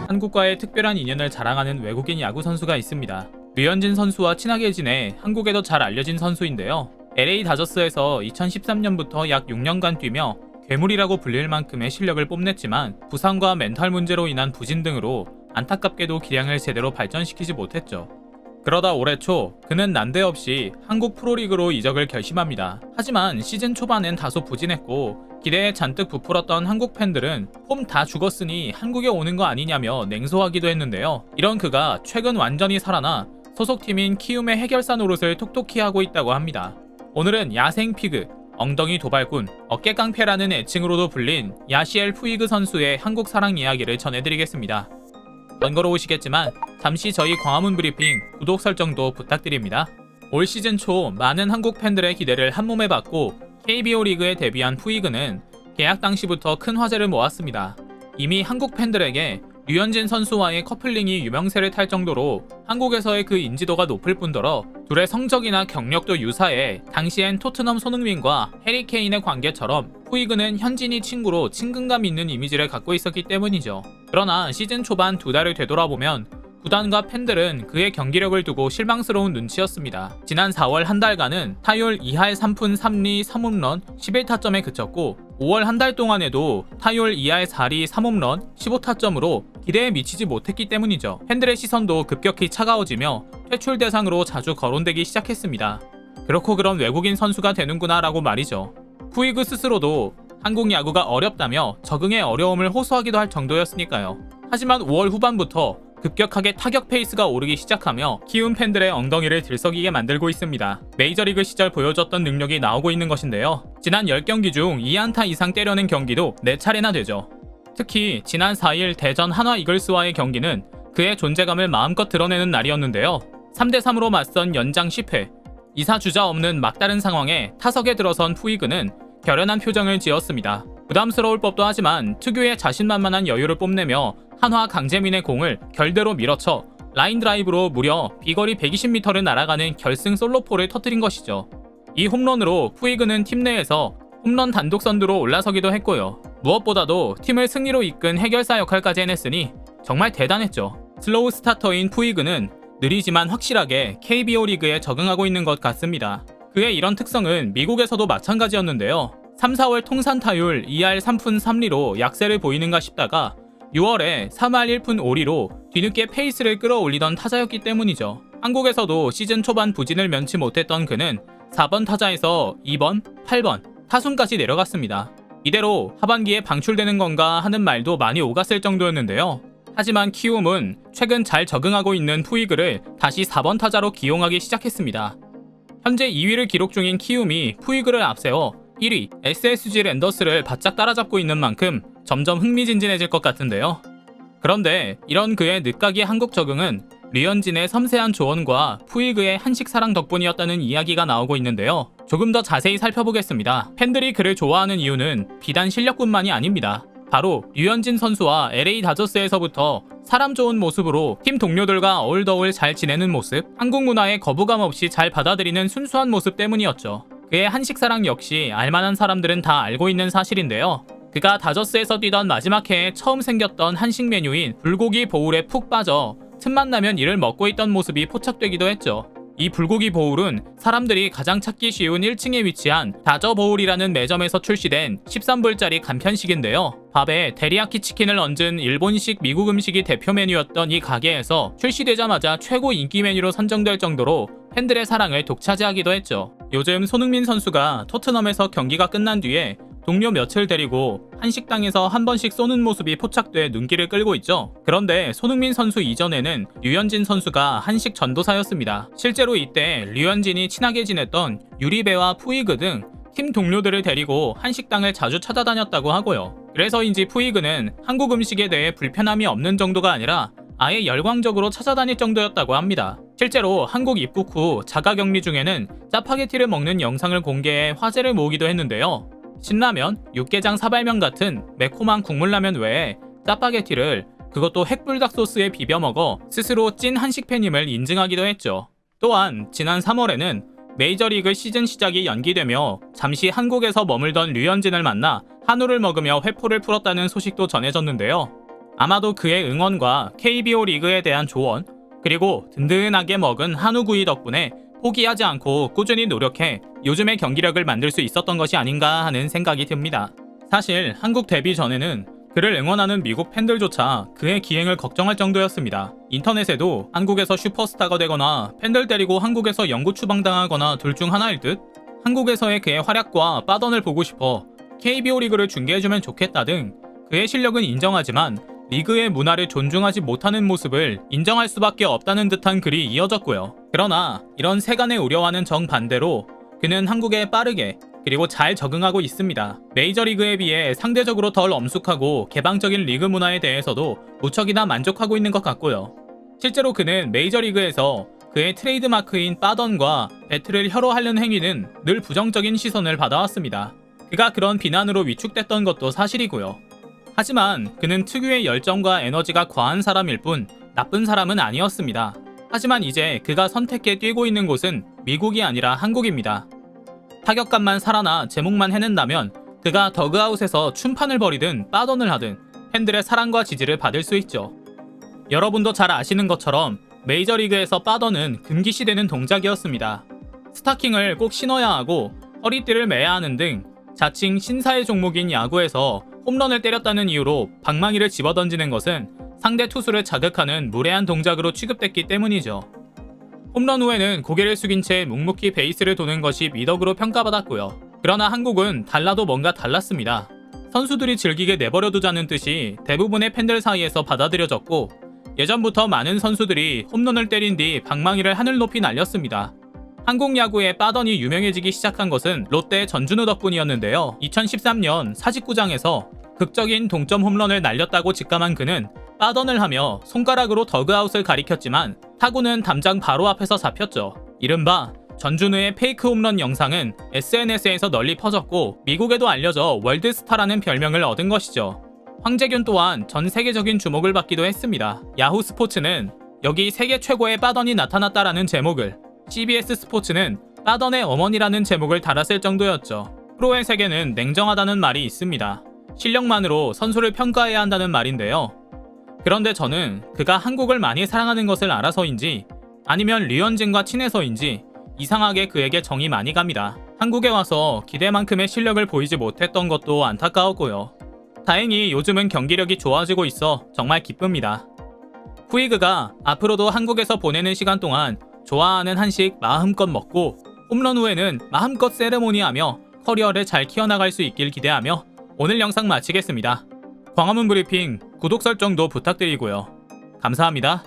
한국과의 특별한 인연을 자랑하는 외국인 야구 선수가 있습니다. 류현진 선수와 친하게 지내 한국에도 잘 알려진 선수인데요. LA 다저스에서 2013년부터 약 6년간 뛰며 괴물이라고 불릴 만큼의 실력을 뽐냈지만 부상과 멘탈 문제로 인한 부진 등으로 안타깝게도 기량을 제대로 발전시키지 못했죠. 그러다 올해 초 그는 난데없이 한국 프로리그로 이적을 결심합니다. 하지만 시즌 초반엔 다소 부진했고 기대에 잔뜩 부풀었던 한국 팬들은 폼 다 죽었으니 한국에 오는 거 아니냐며 냉소하기도 했는데요. 이런 그가 최근 완전히 살아나 소속팀인 키움의 해결사 노릇을 톡톡히 하고 있다고 합니다. 오늘은 야생 피그, 엉덩이 도발꾼, 어깨 깡패라는 애칭으로도 불린 야시엘 푸이그 선수의 한국 사랑 이야기를 전해드리겠습니다. 번거로우시겠지만 잠시 저희 광화문 브리핑 구독 설정도 부탁드립니다. 올 시즌 초 많은 한국 팬들의 기대를 한몸에 받고 KBO 리그에 데뷔한 푸이그는 계약 당시부터 큰 화제를 모았습니다. 이미 한국 팬들에게 류현진 선수와의 커플링이 유명세를 탈 정도로 한국에서의 그 인지도가 높을 뿐더러 둘의 성적이나 경력도 유사해 당시엔 토트넘 손흥민과 해리 케인의 관계처럼 푸이그는 현진이 친구로 친근감 있는 이미지를 갖고 있었기 때문이죠. 그러나 시즌 초반 두 달을 되돌아보면 구단과 팬들은 그의 경기력을 두고 실망스러운 눈치였습니다. 지난 4월 한 달간은 타율 2할 3푼 3리 3홈런 11타점에 그쳤고 5월 한 달 동안에도 타율 2할 4리 3홈런 15타점으로 기대에 미치지 못했기 때문이죠. 팬들의 시선도 급격히 차가워지며 퇴출 대상으로 자주 거론되기 시작했습니다. 그렇고 그런 외국인 선수가 되는구나 라고 말이죠. 푸이그 스스로도 한국 야구가 어렵다며 적응의 어려움을 호소하기도 할 정도였으니까요. 하지만 5월 후반부터 급격하게 타격 페이스가 오르기 시작하며 키움 팬들의 엉덩이를 들썩이게 만들고 있습니다. 메이저리그 시절 보여줬던 능력이 나오고 있는 것인데요. 지난 10경기 중 2안타 이상 때려낸 경기도 4차례나 되죠. 특히 지난 4일 대전 한화 이글스와의 경기는 그의 존재감을 마음껏 드러내는 날이었는데요. 3대3으로 맞선 연장 10회 2사 주자 없는 막다른 상황에 타석에 들어선 푸이그는 결연한 표정을 지었습니다. 부담스러울 법도 하지만 특유의 자신만만한 여유를 뽐내며 한화 강재민의 공을 결대로 밀어쳐 라인 드라이브로 무려 비거리 120m를 날아가는 결승 솔로포를 터뜨린 것이죠. 이 홈런으로 푸이그는 팀 내에서 홈런 단독 선두로 올라서기도 했고요. 무엇보다도 팀을 승리로 이끈 해결사 역할까지 해냈으니 정말 대단했죠. 슬로우 스타터인 푸이그는 느리지만 확실하게 KBO 리그에 적응하고 있는 것 같습니다. 그의 이런 특성은 미국에서도 마찬가지였는데요. 3, 4월 통산 타율 2할 3푼 3리로 약세를 보이는가 싶다가 6월에 3할 1푼 5리로 뒤늦게 페이스를 끌어올리던 타자였기 때문이죠. 한국에서도 시즌 초반 부진을 면치 못했던 그는 4번 타자에서 2번, 8번, 타순까지 내려갔습니다. 이대로 하반기에 방출되는 건가 하는 말도 많이 오갔을 정도였는데요. 하지만 키움은 최근 잘 적응하고 있는 푸이그를 다시 4번 타자로 기용하기 시작했습니다. 현재 2위를 기록 중인 키움이 푸이그를 앞세워 1위 SSG 랜더스를 바짝 따라잡고 있는 만큼 점점 흥미진진해질 것 같은데요. 그런데 이런 그의 늦가기 한국 적응은 류현진의 섬세한 조언과 푸이그의 한식 사랑 덕분이었다는 이야기가 나오고 있는데요. 조금 더 자세히 살펴보겠습니다. 팬들이 그를 좋아하는 이유는 비단 실력뿐만이 아닙니다. 바로 류현진 선수와 LA 다저스에서부터 사람 좋은 모습으로 팀 동료들과 어울더울 잘 지내는 모습, 한국 문화에 거부감 없이 잘 받아들이는 순수한 모습 때문이었죠. 그의 한식 사랑 역시 알만한 사람들은 다 알고 있는 사실인데요. 그가 다저스에서 뛰던 마지막 해에 처음 생겼던 한식 메뉴인 불고기 보울에 푹 빠져 틈만 나면 이를 먹고 있던 모습이 포착되기도 했죠. 이 불고기 보울은 사람들이 가장 찾기 쉬운 1층에 위치한 다저 보울이라는 매점에서 출시된 13불짜리 간편식인데요. 밥에 데리야키 치킨을 얹은 일본식 미국 음식이 대표 메뉴였던 이 가게에서 출시되자마자 최고 인기 메뉴로 선정될 정도로 팬들의 사랑을 독차지하기도 했죠. 요즘 손흥민 선수가 토트넘에서 경기가 끝난 뒤에 동료 몇을 데리고 한식당에서 한 번씩 쏘는 모습이 포착돼 눈길을 끌고 있죠. 그런데 손흥민 선수 이전에는 류현진 선수가 한식 전도사였습니다. 실제로 이때 류현진이 친하게 지냈던 유리배와 푸이그 등 팀 동료들을 데리고 한식당을 자주 찾아다녔다고 하고요. 그래서인지 푸이그는 한국 음식에 대해 불편함이 없는 정도가 아니라 아예 열광적으로 찾아다닐 정도였다고 합니다. 실제로 한국 입국 후 자가격리 중에는 짜파게티를 먹는 영상을 공개해 화제를 모으기도 했는데요. 신라면, 육개장 사발면 같은 매콤한 국물라면 외에 짜파게티를 그것도 핵불닭 소스에 비벼 먹어 스스로 찐 한식팬임을 인증하기도 했죠. 또한 지난 3월에는 메이저리그 시즌 시작이 연기되며 잠시 한국에서 머물던 류현진을 만나 한우를 먹으며 회포를 풀었다는 소식도 전해졌는데요. 아마도 그의 응원과 KBO 리그에 대한 조언, 그리고 든든하게 먹은 한우구이 덕분에 포기하지 않고 꾸준히 노력해 요즘의 경기력을 만들 수 있었던 것이 아닌가 하는 생각이 듭니다. 사실 한국 데뷔 전에는 그를 응원하는 미국 팬들조차 그의 기행을 걱정할 정도였습니다. 인터넷에도 한국에서 슈퍼스타가 되거나 팬들 데리고 한국에서 영구 추방당하거나 둘 중 하나일 듯, 한국에서의 그의 활약과 빠던을 보고 싶어 KBO 리그를 중계해주면 좋겠다 등 그의 실력은 인정하지만 리그의 문화를 존중하지 못하는 모습을 인정할 수밖에 없다는 듯한 글이 이어졌고요. 그러나 이런 세간의 우려와는 정반대로 그는 한국에 빠르게 그리고 잘 적응하고 있습니다. 메이저리그에 비해 상대적으로 덜 엄숙하고 개방적인 리그 문화에 대해서도 무척이나 만족하고 있는 것 같고요. 실제로 그는 메이저리그에서 그의 트레이드마크인 빠던과 배트를 혀로하려는 행위는 늘 부정적인 시선을 받아왔습니다. 그가 그런 비난으로 위축됐던 것도 사실이고요. 하지만 그는 특유의 열정과 에너지가 과한 사람일 뿐 나쁜 사람은 아니었습니다. 하지만 이제 그가 선택해 뛰고 있는 곳은 미국이 아니라 한국입니다. 타격감만 살아나 제목만 해낸다면 그가 더그아웃에서 춤판을 벌이든 빠던을 하든 팬들의 사랑과 지지를 받을 수 있죠. 여러분도 잘 아시는 것처럼 메이저리그에서 빠던은 금기시되는 동작이었습니다. 스타킹을 꼭 신어야 하고 허리띠를 매야 하는 등 자칭 신사의 종목인 야구에서 홈런을 때렸다는 이유로 방망이를 집어던지는 것은 상대 투수를 자극하는 무례한 동작으로 취급됐기 때문이죠. 홈런 후에는 고개를 숙인 채 묵묵히 베이스를 도는 것이 미덕으로 평가받았고요. 그러나 한국은 달라도 뭔가 달랐습니다. 선수들이 즐기게 내버려두자는 뜻이 대부분의 팬들 사이에서 받아들여졌고, 예전부터 많은 선수들이 홈런을 때린 뒤 방망이를 하늘 높이 날렸습니다. 한국 야구의 빠던이 유명해지기 시작한 것은 롯데의 전준우 덕분이었는데요. 2013년 사직구장에서 극적인 동점 홈런을 날렸다고 직감한 그는 빠던을 하며 손가락으로 더그아웃을 가리켰지만 타구는 담장 바로 앞에서 잡혔죠. 이른바 전준우의 페이크 홈런 영상은 SNS에서 널리 퍼졌고 미국에도 알려져 월드스타라는 별명을 얻은 것이죠. 황재균 또한 전 세계적인 주목을 받기도 했습니다. 야후 스포츠는 여기 세계 최고의 빠던이 나타났다라는 제목을, CBS 스포츠는 빠던의 어머니라는 제목을 달았을 정도였죠. 프로의 세계는 냉정하다는 말이 있습니다. 실력만으로 선수를 평가해야 한다는 말인데요. 그런데 저는 그가 한국을 많이 사랑하는 것을 알아서인지 아니면 류현진과 친해서인지 이상하게 그에게 정이 많이 갑니다. 한국에 와서 기대만큼의 실력을 보이지 못했던 것도 안타까웠고요. 다행히 요즘은 경기력이 좋아지고 있어 정말 기쁩니다. 후이그가 앞으로도 한국에서 보내는 시간 동안 좋아하는 한식 마음껏 먹고 홈런 후에는 마음껏 세레모니하며 커리어를 잘 키워나갈 수 있길 기대하며 오늘 영상 마치겠습니다. 광화문 브리핑 구독 설정도 부탁드리고요. 감사합니다.